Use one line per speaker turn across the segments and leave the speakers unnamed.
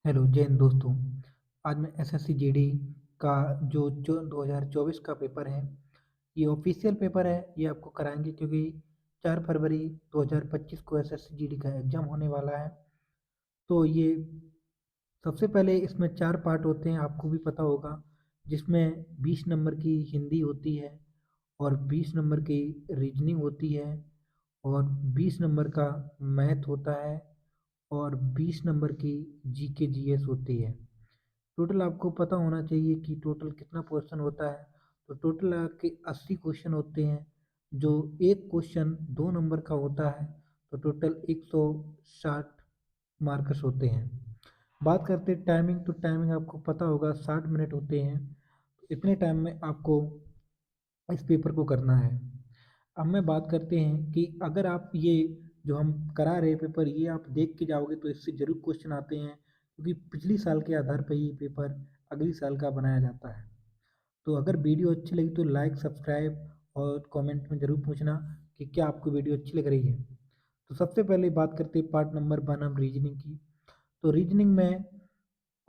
Hello जय हिंद दोस्तों। आज मैं एसएससी जीडी का जो 2024 का पेपर है, ये ऑफिशियल पेपर है। ये आपको कराएंगे क्योंकि 4 फरवरी 2025 को एसएससी जीडी का एग्ज़ाम होने वाला है। तो ये सबसे पहले इसमें 4 पार्ट होते हैं, आपको भी पता होगा, जिसमें 20 नंबर की हिंदी होती है और 20 नंबर की रीजनिंग होती है और 20 नंबर का मैथ होता है और 20 नंबर की जीके जीएस होती है। टोटल आपको पता होना चाहिए कि टोटल कितना क्वेश्चन होता है। तो टोटल आपके 80 क्वेश्चन होते हैं, जो एक क्वेश्चन 2 नंबर का होता है। तो टोटल 160 मार्क्स होते हैं। बात करते हैं टाइमिंग, तो टाइमिंग आपको पता होगा 60 मिनट होते हैं। तो इतने टाइम में आपको इस पेपर को करना है। अब मैं बात करते हैं कि अगर आप ये जो हम करा रहे पेपर ये आप देख के जाओगे तो इससे ज़रूर क्वेश्चन आते हैं, क्योंकि पिछली साल के आधार पर ये पेपर अगली साल का बनाया जाता है। तो अगर वीडियो अच्छी लगी तो लाइक सब्सक्राइब और कमेंट में ज़रूर पूछना कि क्या आपको वीडियो अच्छी लग रही है। तो सबसे पहले बात करते हैं पार्ट नंबर 1 हम रीजनिंग की। तो रीजनिंग में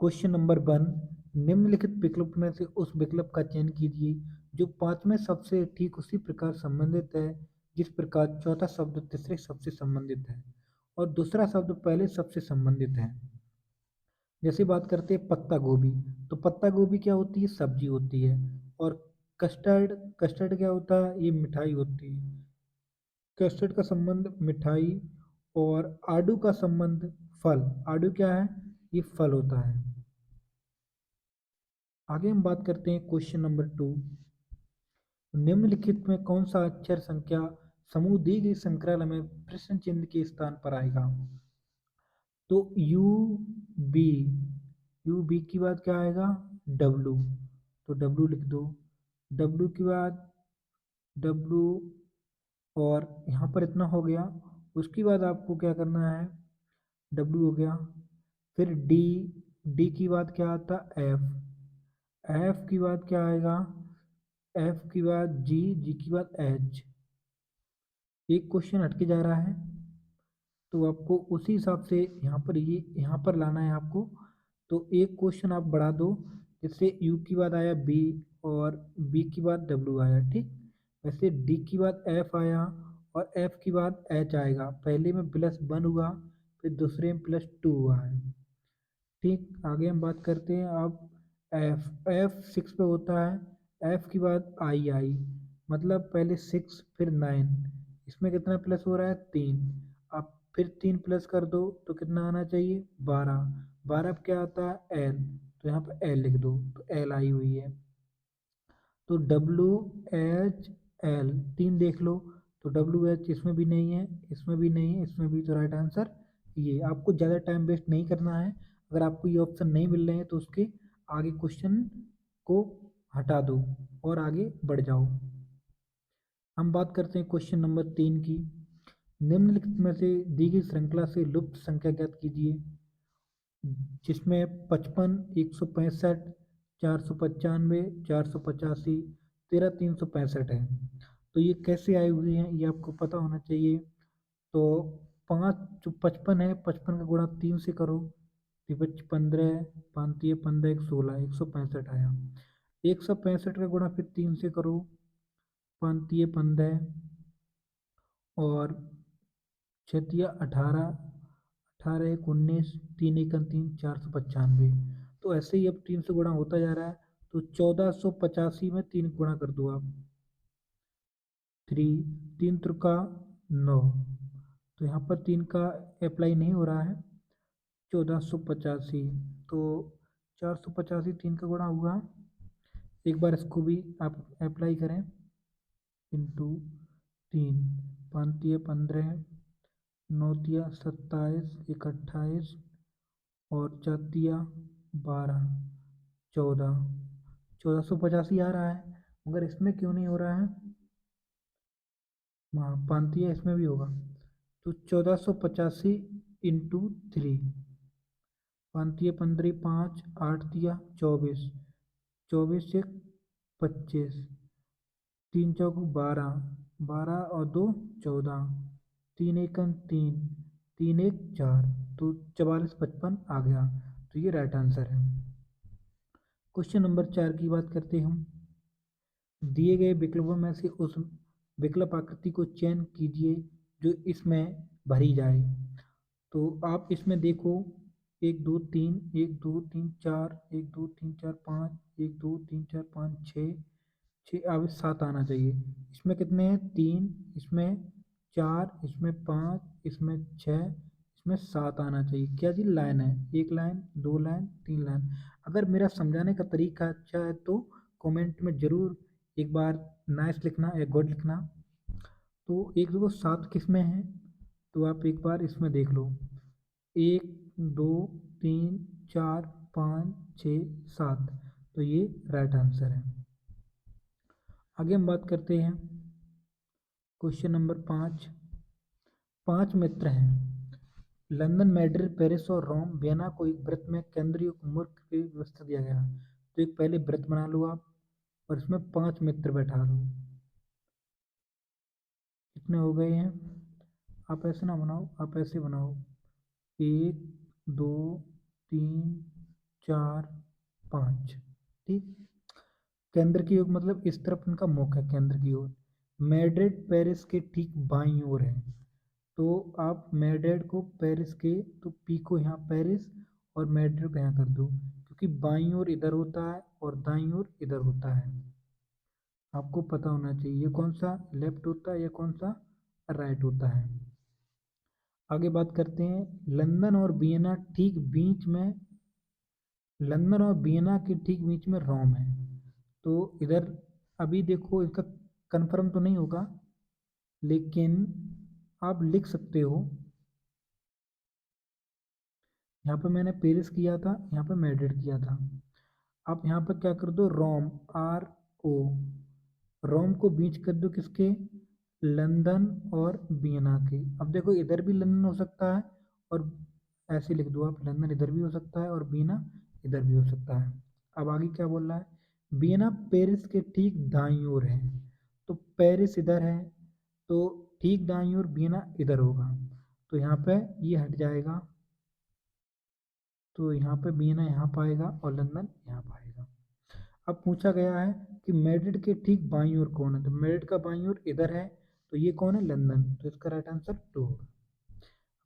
क्वेश्चन नंबर 1, निम्नलिखित विकल्प में से उस विकल्प का चयन कीजिए जो पांचवें शब्द से ठीक उसी प्रकार संबंधित है जिस प्रकार चौथा शब्द तीसरे शब्द से संबंधित है और दूसरा शब्द पहले शब्द से संबंधित है। जैसे बात करते हैं पत्ता गोभी, तो पत्ता गोभी क्या होती है? सब्जी होती है। और कस्टर्ड, कस्टर्ड क्या होता है? ये मिठाई होती है। कस्टर्ड का संबंध मिठाई और आड़ू का संबंध फल। आड़ू क्या है? ये फल होता है। आगे हम बात करते हैं क्वेश्चन नंबर 2, निम्नलिखित में कौन सा अक्षर संख्या समूह दी गई श्रृंखला में प्रश्न चिन्ह के स्थान पर आएगा? तो यू बी, यू बी की बाद क्या आएगा? डब्लू। तो डब्लू लिख दो। डब्लू के बाद डब्लू, और यहाँ पर इतना हो गया। उसके बाद आपको क्या करना है? डब्लू हो गया। फिर डी, डी की बाद क्या आता? एफ। एफ की बाद क्या आएगा? एफ की बाद जी, जी की बाद एच। एक क्वेश्चन हटके जा रहा है, तो आपको उसी हिसाब से यहाँ पर लाना है आपको। तो एक क्वेश्चन आप बढ़ा दो, जैसे यू की बाद आया बी और बी की बाद डब्ल्यू आया, ठीक। वैसे डी की बाद एफ आया और एफ की बाद एच आएगा। पहले में +1 हुआ, फिर दूसरे में +2 हुआ है, ठीक। आगे हम बात करते हैं अब एफ। एफ 6 पे होता है। एफ की बाद आई, मतलब पहले 6 फिर 9। इसमें कितना प्लस हो रहा है? 3। अब फिर 3 प्लस कर दो तो कितना आना चाहिए? 12। 12 अब क्या आता है? एल। तो यहाँ पर एल लिख दो, तो एल आई हुई है। तो डब्लू एच एल 3 देख लो। तो डब्लू एच इसमें भी नहीं है, इसमें भी नहीं है, इसमें भी। तो राइट आंसर ये। आपको ज़्यादा टाइम वेस्ट नहीं करना है। अगर आपको ये ऑप्शन नहीं मिल रहे हैं तो उसके आगे क्वेश्चन को हटा दो और आगे बढ़ जाओ। हम बात करते हैं क्वेश्चन नंबर 3 की। निम्नलिखित में से दी गई श्रृंखला से लुप्त संख्या ज्ञात कीजिए, जिसमें 55, 165, 495, 485, 13,365 है। तो ये कैसे आई हुई हैं ये आपको पता होना चाहिए। तो पाँच जो 55 है, 55 का गुणा 3 से करो, 15, 5 15, 1 16, 165 आया। 165 का गुणा फिर 3 से करो, 5 15 और 6 18, 18 1 19, 3 1 3, 495। तो ऐसे ही अब 3 से गुणा होता जा रहा है। तो 1485 में 3 गुणा कर दो आप। 3, 3 त्रिका 9। तो यहाँ पर 3 का अप्लाई नहीं हो रहा है। 1485, तो 485 3 का गुणा हुआ। एक बार इसको भी आप अप्लाई करें। इंटू 3, 5 15, 9 27, 1 28 और 4 12, 14। 1485 आ रहा है, मगर इसमें क्यों नहीं हो रहा है? हाँ, 5 इसमें भी होगा। तो 1485 इंटू 3, 5 15 5, 8 24, 24 1 25, 3 चौक 12, 12 और 2 14, 3 1 3, 3 1 4। तो 44 55 आ गया। तो ये राइट आंसर है। क्वेश्चन नंबर 4 की बात करते हैं हम। दिए गए विकल्पों में से उस विकल्प आकृति को चयन कीजिए जो इसमें भरी जाए। तो आप इसमें देखो, 1 2 3, 1 2 3 4, 1 2 3 4 5, 1 2 3 4 5 6, 6 अब 7 आना चाहिए। इसमें कितने हैं? 3, इसमें 4, इसमें 5, इसमें 6, इसमें 7 आना चाहिए। क्या जी? लाइन है, 1 लाइन, 2 लाइन, 3 लाइन। अगर मेरा समझाने का तरीका अच्छा है तो कमेंट में ज़रूर एक बार नाइस लिखना या गुड लिखना। तो एक देखो 7 किस में है, तो आप एक बार इसमें देख लो, 1 2 3 4 5 6 7, तो ये राइट आंसर है। आगे हम बात करते हैं क्वेश्चन नंबर 5। 5 मित्र हैं। लंदन, मैड्रिड, पेरिस और रोम, वियना को एक वृत्त में केंद्रीय उम्र की व्यवस्था दिया गया। तो एक पहले वृत्त बना लो आप और इसमें 5 मित्र बैठा लो। कितने हो गए हैं? आप ऐसे ना बनाओ, आप ऐसे बनाओ, 1 2 3 4 5। ठीक। केंद्र की ओर मतलब इस तरफ इनका मुख है, केंद्र की ओर। मैड्रिड पेरिस के ठीक बाईं ओर है। तो आप मैड्रिड को पेरिस के, तो पी को यहाँ पेरिस और मैड्रिड को यहाँ कर दो, क्योंकि बाईं ओर इधर होता है और दाईं ओर इधर होता है। आपको पता होना चाहिए ये कौन सा लेफ्ट होता है या कौन सा राइट होता है। आगे बात करते हैं, लंदन और वियना ठीक बीच में, लंदन और वियना के ठीक बीच में रोम है। तो इधर अभी देखो इसका कंफर्म तो नहीं होगा, लेकिन आप लिख सकते हो। यहाँ पे मैंने पेरिस किया था, यहाँ पे मैड्रिड किया था। आप यहाँ पर क्या कर दो, रोम, RO, रोम को बीच कर दो किसके? लंदन और वियना के। अब देखो इधर भी लंदन हो सकता है, और ऐसे लिख दो आप, लंदन इधर भी हो सकता है और वियना इधर भी हो सकता है। अब आगे क्या बोल रहा है? वियना पेरिस के ठीक दाईं ओर है। तो पेरिस इधर है, तो ठीक दाईं ओर वियना इधर होगा। तो यहाँ पे ये हट जाएगा, तो यहाँ पे वियना यहाँ पाएगा और लंदन यहाँ पाएगा। अब पूछा गया है कि मैड्रिड के ठीक बाईं ओर कौन है, तो मैड्रिड का बाईं ओर इधर है, तो ये कौन है? लंदन। तो इसका राइट आंसर 2 होगा।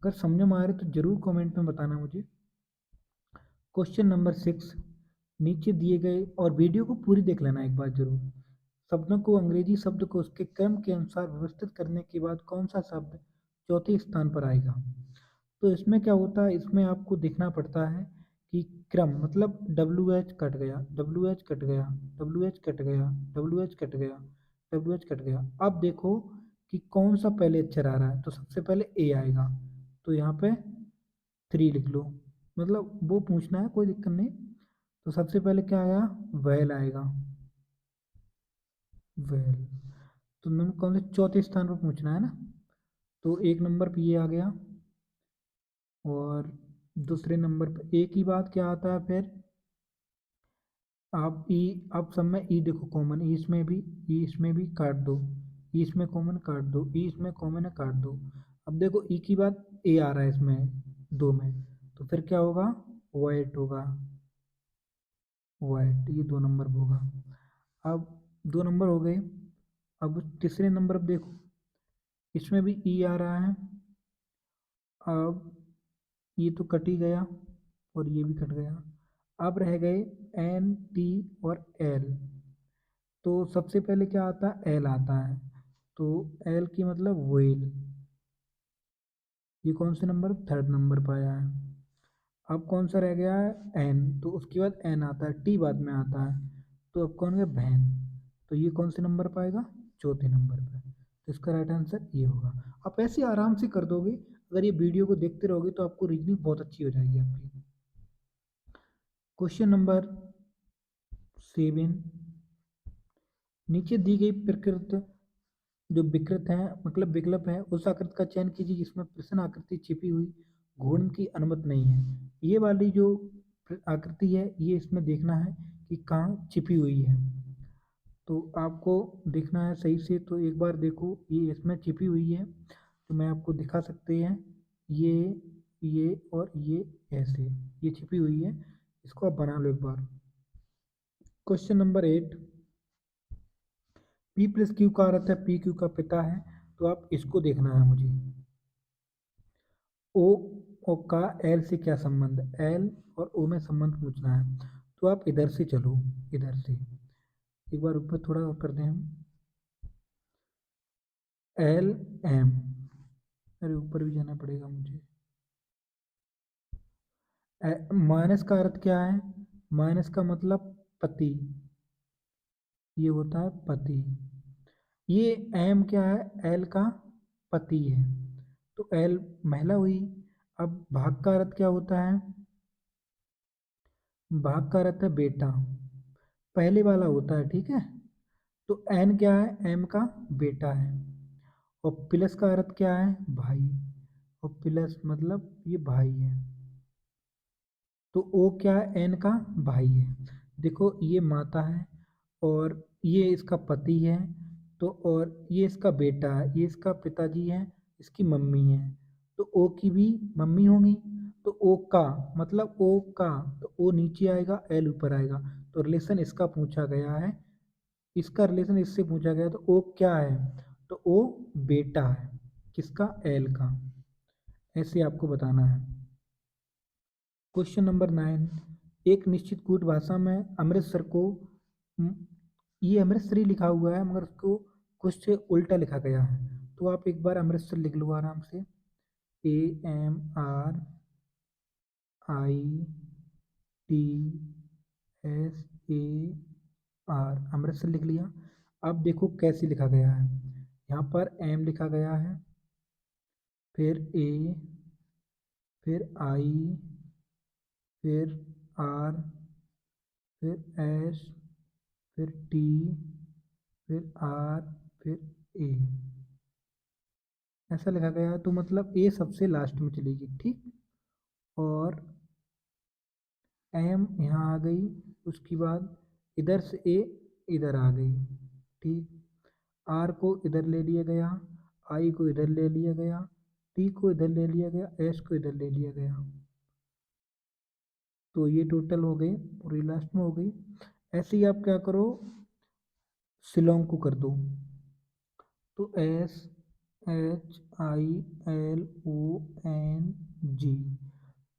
अगर समझ में आ रहा है तो जरूर कमेंट में बताना मुझे। क्वेश्चन नंबर 6, नीचे दिए गए, और वीडियो को पूरी देख लेना एक बार जरूर। शब्दों को, अंग्रेजी शब्द को उसके क्रम के अनुसार व्यवस्थित करने के बाद कौन सा शब्द चौथे स्थान पर आएगा? तो इसमें क्या होता है, इसमें आपको देखना पड़ता है कि क्रम मतलब WH कट गया, WH कट गया, WH कट गया, WH कट गया, WH कट गया। अब देखो कि कौन सा पहले अक्षर आ रहा है, तो सबसे पहले A आएगा, तो यहाँ पे 3 लिख लो, मतलब वो पूछना है, कोई दिक्कत नहीं। तो सबसे पहले क्या आया? वेल आएगा, वेल। तो नंबर कौन से चौथे स्थान पर पूछना है ना, तो 1 नंबर पे ये आ गया। और दूसरे नंबर पे ए की बात क्या आता है फिर? आप ई, अब सब में ई देखो कॉमन, ई इसमें भी, ई इसमें भी काट दो, ई इसमें कॉमन काट दो, ई इसमें कॉमन है काट दो। अब देखो ई की बात ए आ रहा है इसमें 2 में, तो फिर क्या होगा? वाइट होगा, वाइट, ये 2 नंबर होगा। अब 2 नंबर हो गए। अब तीसरे नंबर अब देखो, इसमें भी ई आ रहा है। अब ये तो कट ही गया और ये भी कट गया। अब रह गए NT और L। तो सबसे पहले क्या आता है? एल आता है, तो एल की मतलब व्हेल। ये कौन से नंबर? 3rd नंबर पर आया है। अब कौन सा रह गया है? एन, तो उसके बाद एन आता है, टी बाद में आता है, तो अब कौन गया? वैन। तो ये कौन से नंबर पर आएगा? चौथे नंबर पर। तो इसका राइट आंसर ये होगा। आप ऐसे आराम से कर दोगे, अगर ये वीडियो को देखते रहोगे तो आपको रीजनिंग बहुत अच्छी हो जाएगी आपकी। क्वेश्चन नंबर 7, नीचे दी गई प्रकृत जो विकृत है मतलब विकल्प है, उस आकृति का चयन कीजिए जिसमें प्रश्न आकृति छिपी हुई घूर्णन की अनुमति नहीं है। ये वाली जो आकृति है, ये इसमें देखना है कि कहाँ छिपी हुई है। तो आपको देखना है सही से, तो एक बार देखो, ये इसमें छिपी हुई है, तो मैं आपको दिखा सकते हैं। ये ये और ये ऐसे, ये छिपी हुई है, इसको आप बना लो एक बार। Question number 8, P plus Q का अर्थ है पी क्यू का पिता है, तो आप इसको देखना है मुझे। ओ ओ का एल से क्या संबंध है, एल और ओ में संबंध पूछना है, तो आप इधर से चलो, इधर से एक बार ऊपर थोड़ा और कर दें हम, एल एम, अरे ऊपर भी जाना पड़ेगा मुझे। माइनस का अर्थ क्या है, माइनस का मतलब पति, ये होता है पति। ये एम क्या है, एल का पति है, तो एल महिला हुई। अब भाग का अर्थ क्या होता है, भाग का अर्थ है बेटा, पहले वाला होता है, ठीक है। तो एन क्या है, एम का बेटा है। और प्लस का अर्थ क्या है, भाई, और प्लस मतलब ये भाई है, तो ओ क्या है, एन का भाई है। देखो ये माता है और ये इसका पति है, तो और ये इसका बेटा है, ये इसका पिताजी है, इसकी मम्मी है, तो ओ की भी मम्मी होंगी। तो ओ का मतलब ओ का, तो ओ नीचे आएगा, एल ऊपर आएगा, तो रिलेशन इसका पूछा गया है, इसका रिलेशन इससे पूछा गया, तो ओ क्या है, तो ओ बेटा है, किसका, एल का। ऐसे आपको बताना है। क्वेश्चन नंबर 9, एक निश्चित कूट भाषा में अमृतसर को, म, ये अमृतसरी लिखा हुआ है मगर उसको कुछ उल्टा लिखा गया है, तो आप एक बार अमृतसर लिख लो आराम से, AMRITSAR, अमृतसर लिख लिया। अब देखो कैसे लिखा गया है, यहाँ पर एम लिखा गया है, फिर ए, फिर आई, फिर आर, फिर एस, फिर टी, फिर आर, फिर ए, ऐसा लिखा गया है, तो मतलब ए सबसे लास्ट में चलेगी, ठीक। और एम यहाँ आ गई, उसके बाद इधर से ए इधर आ गई, ठीक। आर को इधर ले लिया गया, आई को इधर ले लिया गया, टी को इधर ले लिया गया, एस को इधर ले लिया गया, तो ये टोटल हो गई और ये लास्ट में हो गई। ऐसे ही आप क्या करो, शिलोंग को कर दो, तो SHILONG,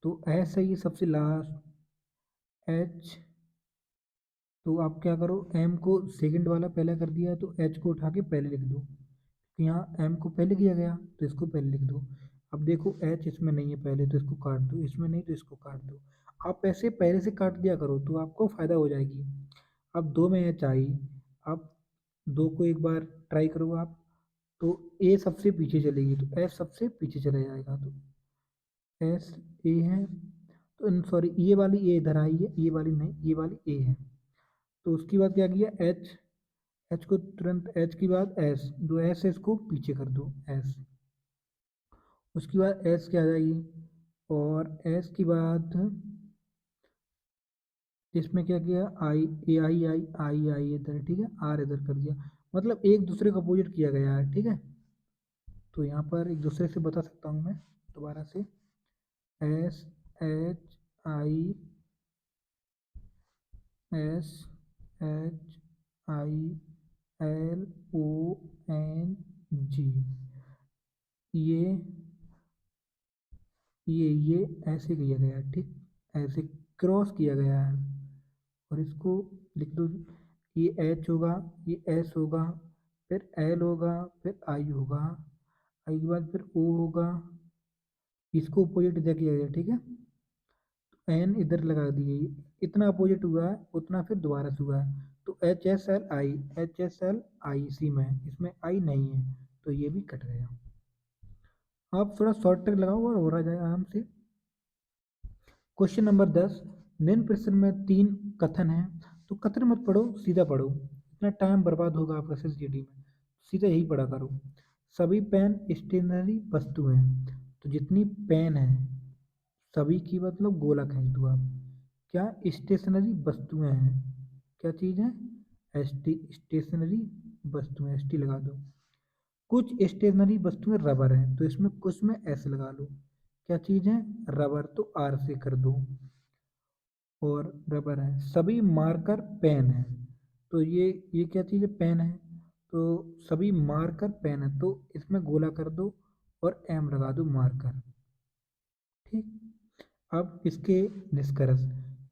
तो एस है ये सबसे लास्ट, एच, तो आप क्या करो, एम को सेकंड वाला पहले कर दिया, तो एच को उठा के पहले लिख दो, तो यहाँ एम को पहले किया गया तो इसको पहले लिख दो। अब देखो एच इसमें नहीं है पहले, तो इसको काट दो, इसमें नहीं तो इसको काट दो। आप ऐसे पहले से काट दिया करो तो आपको फ़ायदा हो जाएगी। अब दो में एच आई, अब दो को एक बार ट्राई करो आप, तो ए सबसे पीछे चलेगी, तो एस सबसे पीछे चला जाएगा, तो एस ए है, तो सॉरी ये वाली ए इधर आई है, ये वाली नहीं, ये वाली ए है। तो उसके बाद क्या किया, एच, एच को तुरंत, एच के बाद एस, दो एस है इसको पीछे कर दो, एस, उसके बाद एस क्या आ जाएगी, और एस के बाद इसमें क्या किया, आई, ए आई आई आई आई इधर, ठीक है, आर इधर कर दिया, मतलब एक दूसरे को अपोजिट किया गया है, ठीक है। तो यहाँ पर एक दूसरे से बता सकता हूँ मैं दोबारा से, SHILONG, ये ये ऐसे किया गया है, ठीक, ऐसे क्रॉस किया गया है, और इसको लिख दो, ये एच होगा, ये एस होगा, फिर एल होगा, फिर आई होगा, आई के बाद फिर ओ होगा, इसको अपोजिट इधर किया गया, ठीक है। एन इधर लगा दिए, इतना अपोजिट हुआ है उतना फिर दोबारा से हुआ है, तो HSLI इसी में है, इसमें आई नहीं है, तो ये भी कट गया। आप थोड़ा शॉर्ट ट्रिक लगाओ और हो रहा जाएगा आराम से। क्वेश्चन नंबर 10, निम्न प्रश्न में 3 कथन है, तो कथन मत पढ़ो, सीधा पढ़ो, इतना टाइम बर्बाद होगा आपका SSGD में, सीधा यही पढ़ा करो। सभी पेन स्टेशनरी वस्तु हैं, तो जितनी पेन है सभी की मतलब गोला खींच दो आप, क्या स्टेशनरी वस्तुएं हैं, क्या चीज़ है, स्टेशनरी वस्तुएं, ST लगा दो। कुछ स्टेशनरी वस्तुएं रबर हैं, तो इसमें कुछ में S लगा लो, क्या चीज़ है, रबर, तो आर से कर दो। और रबर है, सभी मार्कर पेन है, तो ये क्या चीज़ है, पेन है, तो सभी मार्कर पेन है, तो इसमें गोला कर दो और एम लगा दो, मार्कर। ठीक। अब इसके निष्कर्ष,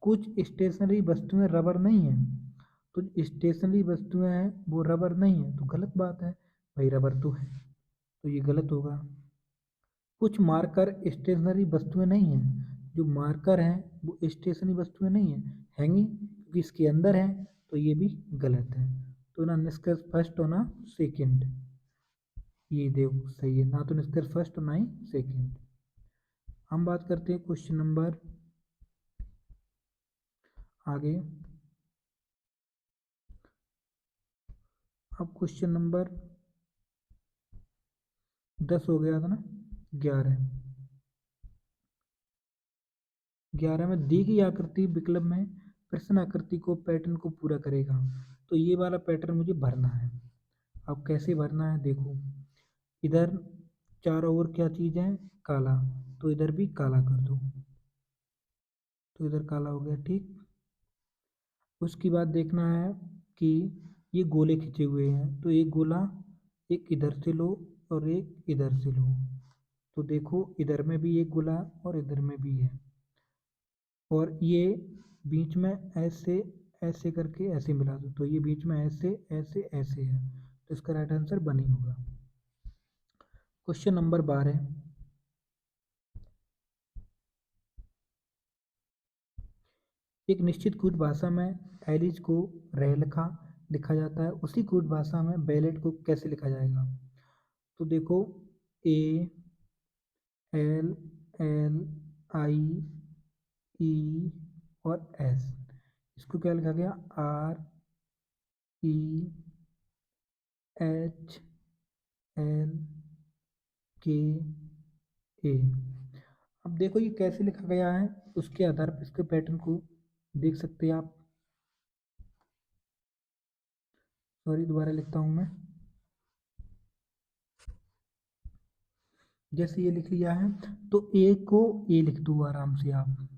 कुछ स्टेशनरी वस्तुएं रबर नहीं है, तो स्टेशनरी वस्तुएं हैं वो रबर नहीं है, तो गलत बात है, भाई रबर तो है, तो ये गलत होगा। कुछ मार्कर स्टेशनरी वस्तुएं नहीं हैं, जो मार्कर हैं वो स्टेशनरी वस्तुएं नहीं हैं, हैंगिंग क्योंकि इसके अंदर है, तो ये भी गलत है। तो ना निष्कर्ष फर्स्ट और ना सेकेंड, ये देखो सही है, ना तो निष्कर्ष फर्स्ट और ना ही सेकेंड। हम बात करते हैं क्वेश्चन नंबर आगे। अब क्वेश्चन नंबर 10 हो गया था ना, 11। 11 में दी गई आकृति विकल्प में प्रश्न आकृति को पैटर्न को पूरा करेगा, तो ये वाला पैटर्न मुझे भरना है। अब कैसे भरना है देखो, इधर चारों ओर क्या चीज़ है, काला, तो इधर भी काला कर दो, तो इधर काला हो गया। ठीक। उसके बाद देखना है कि ये गोले खिंचे हुए हैं, तो एक गोला एक इधर से लो और एक इधर से लो, तो देखो इधर में भी एक गोला और इधर में भी है, और ये बीच में ऐसे ऐसे करके ऐसे मिला दो, तो ये बीच में ऐसे ऐसे ऐसे है, तो इसका राइट आंसर बनी होगा। क्वेश्चन नंबर 12, एक निश्चित कूट भाषा में एलिज को रेलखा लिखा जाता है, उसी कूट भाषा में बैलेट को कैसे लिखा जाएगा, तो देखो ए एल एल आई ई और एस, इसको क्या लिखा गया, आर ई एच एल के ए। अब देखो ये कैसे लिखा गया है, उसके आधार पर इसके पैटर्न को देख सकते हैं आप। सॉरी, दोबारा लिखता हूँ मैं। जैसे ये लिख लिया है, तो ए को ए लिख दो आराम से आप।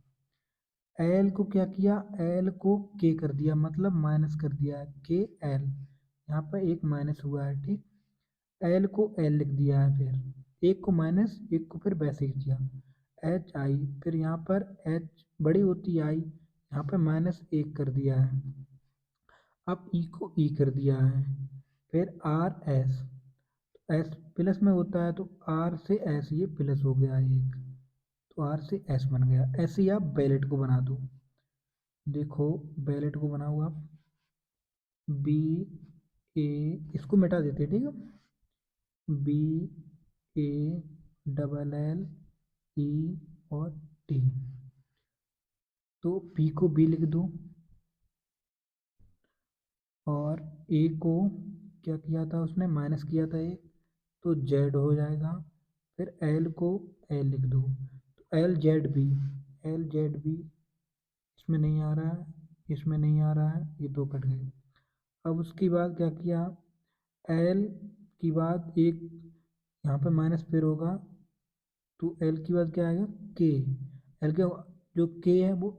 एल को क्या किया, एल को के कर दिया, मतलब माइनस कर दिया है, के एल, यहाँ पर एक माइनस हुआ है। ठीक। एल को एल लिख दिया है, फिर एक को माइनस, एक को फिर वैसे ही किया, एच आई, फिर यहाँ पर एच बड़ी होती आई, यहाँ पर माइनस एक कर दिया है। अब ई को ई कर दिया है, फिर आर एस, एस प्लस में होता है, तो आर से एस ये प्लस हो गया एक, तो आर से एस बन गया। ऐसे ही आप बैलेट को बना दो, देखो बैलेट को बनाओ आप, बी ए, इसको मिटा देते हैं, ठीक है, B A double L E और टी, तो बी को बी लिख दो, और ए को क्या किया था उसने, माइनस किया था एक, तो जेड हो जाएगा, फिर एल को एल लिख दो, तो L Z B, L Z B, इसमें नहीं आ रहा है, इसमें नहीं आ रहा है, ये दो कट गए। अब उसके बाद क्या किया, एल की बाद एक यहाँ पे माइनस फिर होगा, तो एल की बाद क्या आएगा, के, एल के जो के है वो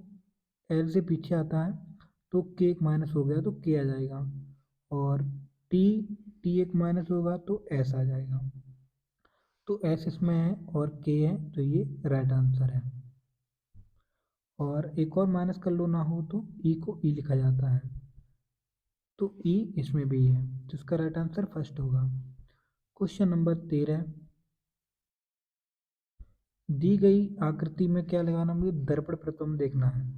एल से पीछे आता है, तो के एक माइनस हो गया तो के आ जाएगा, और टी, टी एक माइनस होगा तो एस आ जाएगा, तो एस इसमें है और के है, तो ये राइट आंसर है। और एक और माइनस कर लो ना हो तो ई को ई लिखा जाता है, तो ई इसमें भी है, तो इसका राइट आंसर फर्स्ट होगा। क्वेश्चन नंबर 13, दी गई आकृति में क्या लगाना, मुझे दर्पण प्रतिबिंब देखना है,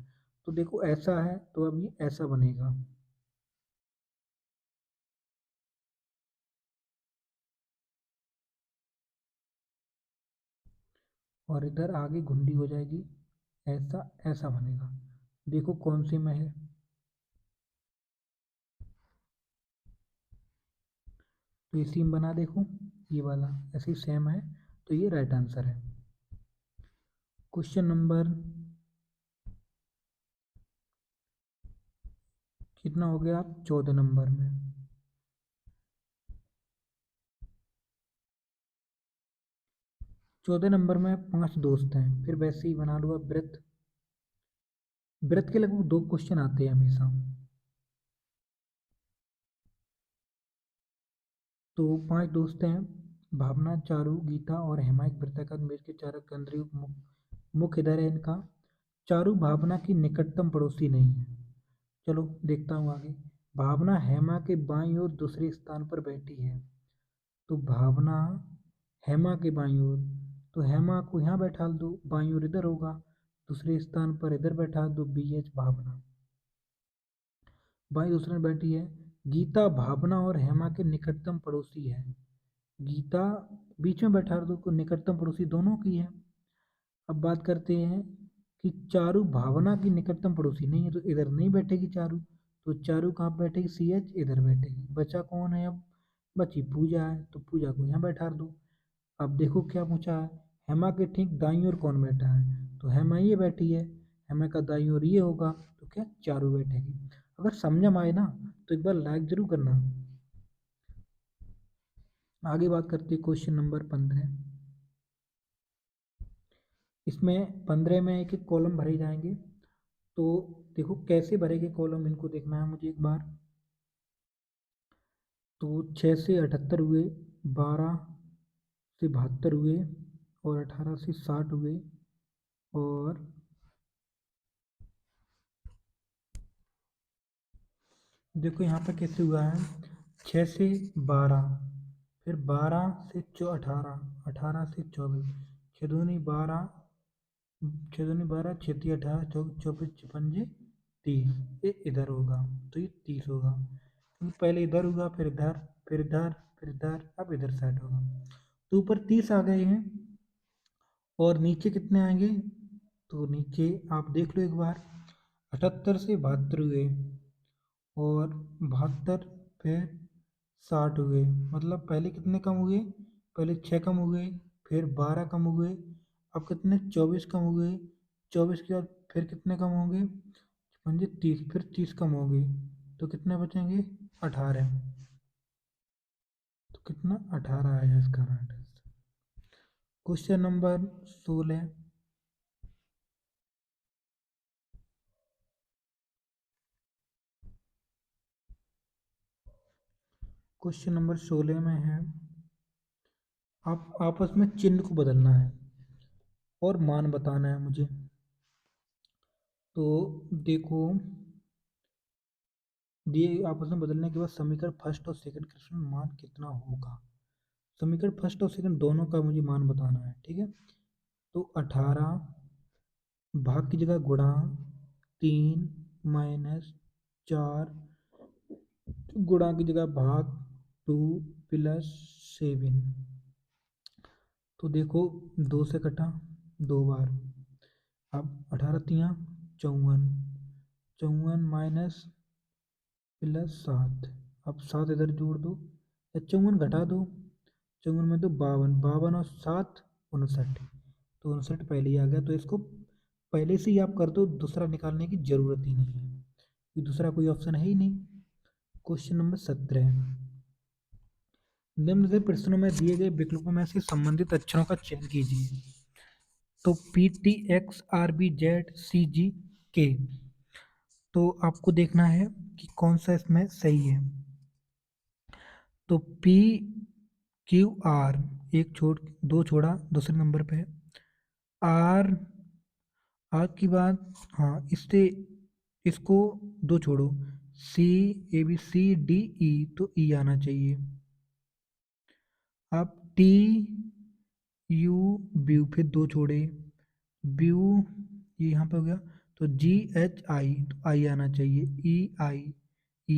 तो देखो ऐसा है तो अब ये ऐसा बनेगा, और इधर आगे घुंडी हो जाएगी, ऐसा ऐसा बनेगा, देखो कौन सी में है, तो इसी में बना देखो, ये वाला ऐसे ही सेम है, तो ये राइट आंसर है। क्वेश्चन नंबर कितना हो गया, आप 14 नंबर में। 14 नंबर में 5 दोस्त हैं, फिर वैसे ही बना लो आप वृत्त। वृत्त के लगभग 2 क्वेश्चन आते हैं हमेशा। तो 5 दोस्त हैं, भावना, चारू, गीता और हेमा एक वृत्ताकार मेज के चारों केंद्रीय मुख इधर है इनका। चारू भावना की निकटतम पड़ोसी नहीं है। चलो देखता हूँ आगे। भावना हेमा के बाईं ओर दूसरे स्थान पर बैठी है। तो भावना हेमा के बाईं ओर, तो हेमा को यहाँ बैठा दो, बाईं ओर इधर होगा, दूसरे स्थान पर इधर बैठा दो, बी एच भावना बाईं दूसरे में बैठी है। गीता भावना और हेमा के निकटतम पड़ोसी है। गीता बीच में बैठा दो, को निकटतम पड़ोसी दोनों की है। अब बात करते हैं कि चारू भावना की निकटतम पड़ोसी नहीं है, तो इधर नहीं बैठेगी चारू। तो चारू कहाँ बैठेगी, सी एच इधर बैठेगी। बचा कौन है अब, बची पूजा है, तो पूजा को यहाँ बैठा दो। अब देखो क्या पूछा है, हेमा के ठीक दाईं ओर कौन बैठा है, तो हेमा ये बैठी है। हेमा का दाईं ओर ये होगा, तो क्या चारू बैठेगी। अगर समझ में आए ना तो एक बार लाइक जरूर करना। आगे बात करते हैं क्वेश्चन नंबर 15। इसमें 15 में एक एक कॉलम भरे जाएंगे। तो देखो कैसे भरेंगे कॉलम, इनको देखना है मुझे एक बार। तो 6 से 78 हुए, 12 से 72 हुए, और 18 से 60 हुए, और देखो यहाँ पर कैसे हुआ है, 6 से 12, फिर 12 से 18, 18 से 24, 6 दूनी 12, 6 दूनी 12, 6 ती 18, 24 पंजे 30, ये इधर होगा, तो ये 30 होगा, क्योंकि पहले इधर होगा, फिर इधर, फिर इधर, फिर इधर, अब इधर सेट होगा। तो ऊपर 30 आ गए हैं, और नीचे कितने आएंगे, तो नीचे आप देख लो एक बार, 78 से 72 हुए, और 72, फिर 60 हुए, मतलब पहले कितने कम हुए, पहले 6 कम हुए, फिर 12 कम हुए, अब कितने 24 कम हुए, 24 के बाद फिर कितने कम होंगे, पंजे 30, फिर 30 कम होंगे, तो कितने बचेंगे 18। तो कितना 18 आया इसका right answer. Question number 16। Question number 16 में है, आप आपस में चिन्ह को बदलना है और मान बताना है मुझे। तो देखो, दिए आपस में बदलने के बाद समीकरण फर्स्ट और सेकंड क्वेश्चन में मान कितना होगा। समीकरण फर्स्ट और सेकंड दोनों का मुझे मान बताना है, ठीक है। तो 18 भाग की जगह गुणा, 3 माइनस 4 गुणा की जगह भाग, 2 प्लस 7। तो देखो 2 से कटा 2 बार, अब 18 तियाँ 54, 54 माइनस प्लस 7, अब 7 इधर जोड़ दो, या 54 घटा दो, 54 में तो 52, 52 और 7 59, तो 59 पहले ही आ गया, तो इसको पहले से ही आप कर दो, दूसरा निकालने की जरूरत ही नहीं है, क्योंकि दूसरा कोई ऑप्शन है ही नहीं। Question number 17। निम्नलिखित प्रश्नों में दिए गए विकल्पों में से संबंधित अक्षरों का चयन कीजिए। तो P T X R B Z C G के, तो आपको देखना है कि कौन सा इसमें सही है। तो पी क्यू आर, एक छोड़, दो छोड़ा, दूसरे नंबर पे। आर, आर की बात, हाँ इससे इसको दो छोड़ो, सी, A B C D E, तो ई आना चाहिए। अब टी यू ब्यू, फिर दो छोड़े, ब्यू ये यहाँ पे हो गया, तो जी एच आई, तो आई आना चाहिए, ई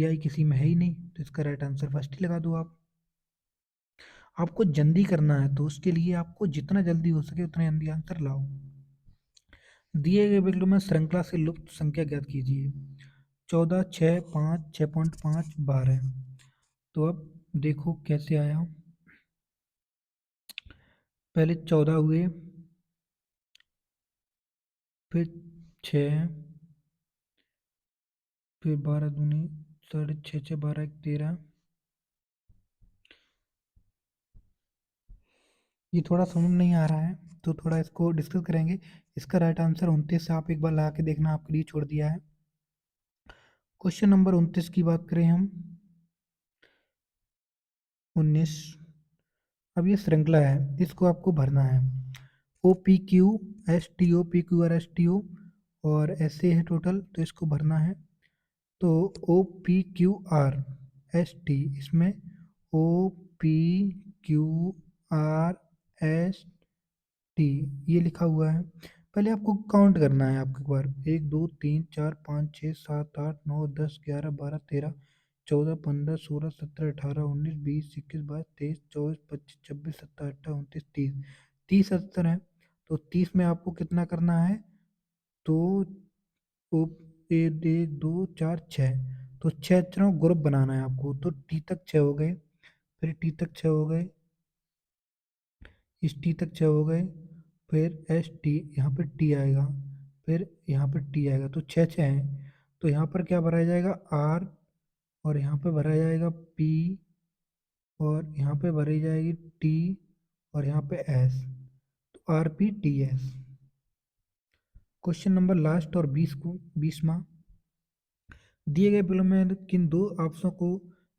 आई किसी में है ही नहीं, तो इसका राइट आंसर फर्स्ट ही लगा दो आप। आपको जल्दी करना है, तो उसके लिए आपको जितना जल्दी हो सके उतना जल्दी आंसर लाओ। दिए गए विकल्प में श्रृंखला से लुप्त संख्या ज्ञात कीजिए। 14, 6, 5, 6.5, 12। तो अब देखो कैसे आया, पहले 14 हुए, फिर 6, फिर 12 दूनी 6.5, 6, 12, 1, 13, ये थोड़ा समझ में नहीं आ रहा है, तो थोड़ा इसको डिस्कस करेंगे। इसका राइट आंसर 29 आप एक बार लगा के देखना, आपके लिए छोड़ दिया है। क्वेश्चन नंबर 29 की बात करें हम, 19। अब ये श्रृंखला है, इसको आपको भरना है। O P Q S T O, P Q R S T O, और ऐसे है टोटल, तो इसको भरना है। तो O P Q R S T, इसमें O P Q R S T ये लिखा हुआ है। पहले आपको काउंट करना है आपके बार, 1 2 3 4 5 6 7 8 9 10 11 12 13 14 15 16 17 18 19 20 21 22 23 24 25 26 27 28 29 30। 30 में आपको कितना करना है, तो एक एक दो चार छः, तो छः अक्षरों ग्रुप बनाना है आपको। तो टी तक छः हो गए, फिर टी तक छः हो गए, इस टी तक छः हो गए, फिर एस टी, यहाँ पे टी आएगा, फिर यहाँ पे टी आएगा, तो छः छः हैं। तो यहाँ पर क्या भरा जाएगा, आर, और यहाँ पे भरा जाएगा पी, और यहाँ पे भरी जाएगी टी, और यहाँ पे एस, तो R P T S. Question number last और 20वां, दिए गए बिलों में किन दो आपसों को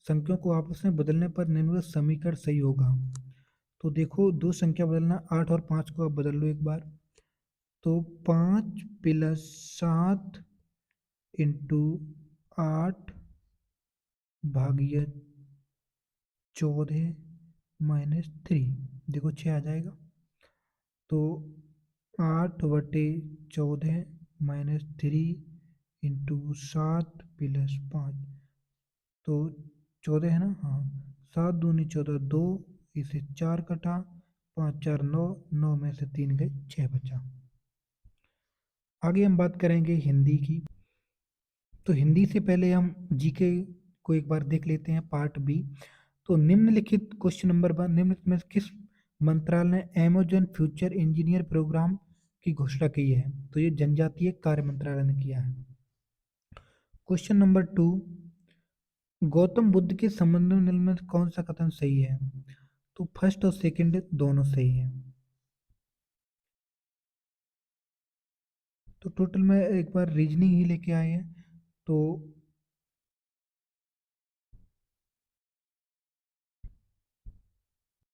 संख्याओं को आपस में बदलने पर निम्नलिखित समीकरण सही होगा। तो देखो, दो संख्या बदलना, 8 और 5 को आप बदल लो एक बार। तो 5 + 7 इंटू 8 भागिय 14 - 3, देखो 6 आ जाएगा। तो 8/14 - 3 इंटू 7 + 5, तो 14 है ना, हाँ। 7 दूनी 14, 2, इसे 4 कटा, 5 × 4 = 9, 9 में से 3 गए, 6 बचा। आगे हम बात करेंगे हिंदी की। तो हिंदी से पहले हम जीके को एक बार देख लेते हैं, पार्ट बी। तो निम्नलिखित क्वेश्चन नंबर 1, निम्नलिखित में किस मंत्रालय ने अमेजन फ्यूचर इंजीनियर प्रोग्राम की घोषणा की है। तो ये जनजातीय कार्य मंत्रालय ने किया है। क्वेश्चन नंबर 2, गौतम बुद्ध के संबंध में निम्नलिखित कौन सा कथन सही है। तो फर्स्ट और सेकंड दोनों सही है। तो टोटल में एक बार रीजनिंग ही लेके आए हैं। तो